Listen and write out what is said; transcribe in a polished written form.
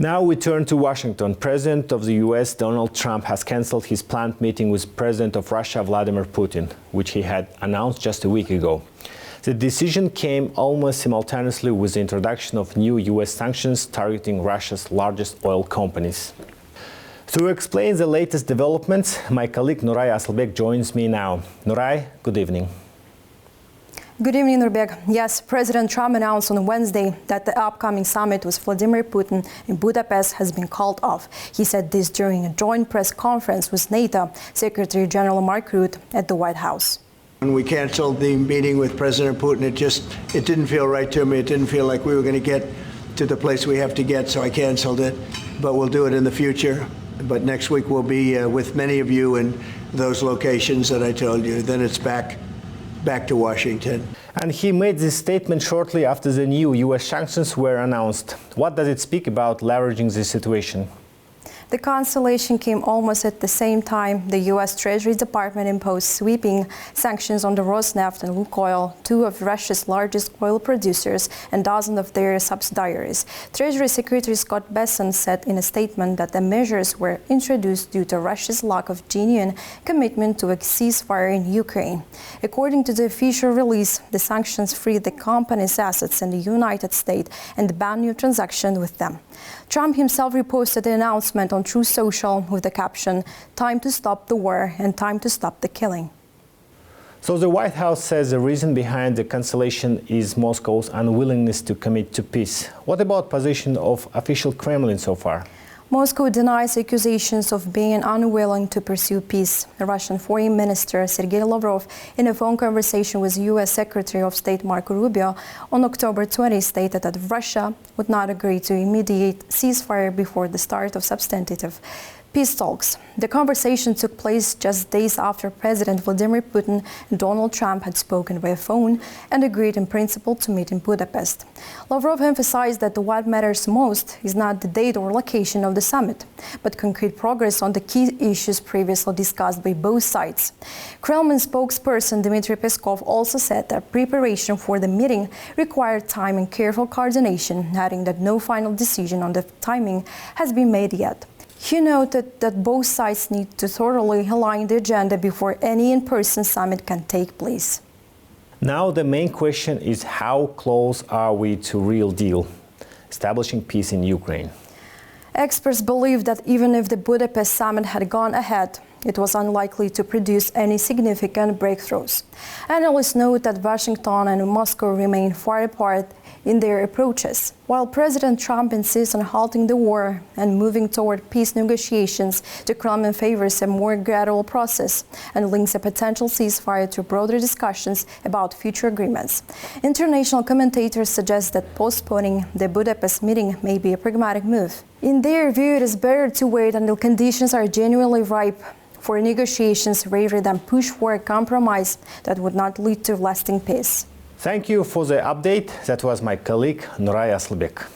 Now we turn to Washington. President of the US, Donald Trump, has cancelled his planned meeting with President of Russia, Vladimir Putin, which he had announced just a week ago. The decision came almost simultaneously with the introduction of new US sanctions targeting Russia's largest oil companies. To explain the latest developments, my colleague Nuray Asylbek joins me now. Nuray, good evening. Good evening, Nurbek. Yes, President Trump announced on Wednesday that the upcoming summit with Vladimir Putin in Budapest has been called off. He said this during a joint press conference with NATO Secretary General Mark Rutte at the White House. When we canceled the meeting with President Putin, it didn't feel right to me. It didn't feel like we were going to get to the place we have to get, so I canceled it. But we'll do it in the future. But next week we'll be with many of you in those locations that I told you. Then it's back to Washington. And he made this statement shortly after the new US sanctions were announced. What does it speak about leveraging this situation? The cancellation came almost at the same time the U.S. Treasury Department imposed sweeping sanctions on the Rosneft and Lukoil, two of Russia's largest oil producers, and dozens of their subsidiaries. Treasury Secretary Scott Bessent said in a statement that the measures were introduced due to Russia's lack of genuine commitment to a ceasefire in Ukraine. According to the official release, the sanctions freed the company's assets in the United States and banned new transactions with them. Trump himself reposted the announcement on Truth Social with the caption, "Time to stop the war and time to stop the killing." So the White House says the reason behind the cancellation is Moscow's unwillingness to commit to peace. What about position of official Kremlin so far? Moscow denies accusations of being unwilling to pursue peace. The Russian Foreign Minister Sergei Lavrov, in a phone conversation with U.S. Secretary of State Marco Rubio on October 20, stated that Russia would not agree to immediate ceasefire before the start of substantive peace talks. The conversation took place just days after President Vladimir Putin and Donald Trump had spoken by phone and agreed in principle to meet in Budapest. Lavrov emphasized that what matters most is not the date or location of the summit, but concrete progress on the key issues previously discussed by both sides. Kremlin spokesperson Dmitry Peskov also said that preparation for the meeting required time and careful coordination, adding that no final decision on the timing has been made yet. He noted that both sides need to thoroughly align the agenda before any in-person summit can take place. Now the main question is how close are we to real deal, establishing peace in Ukraine? Experts believe that even if the Budapest summit had gone ahead, it was unlikely to produce any significant breakthroughs. Analysts note that Washington and Moscow remain far apart in their approaches. While President Trump insists on halting the war and moving toward peace negotiations, the Kremlin favors a more gradual process and links a potential ceasefire to broader discussions about future agreements. International commentators suggest that postponing the Budapest meeting may be a pragmatic move. In their view, it is better to wait until conditions are genuinely ripe for negotiations rather than push for a compromise that would not lead to lasting peace. Thank you for the update. That was my colleague Nuray Asylbek.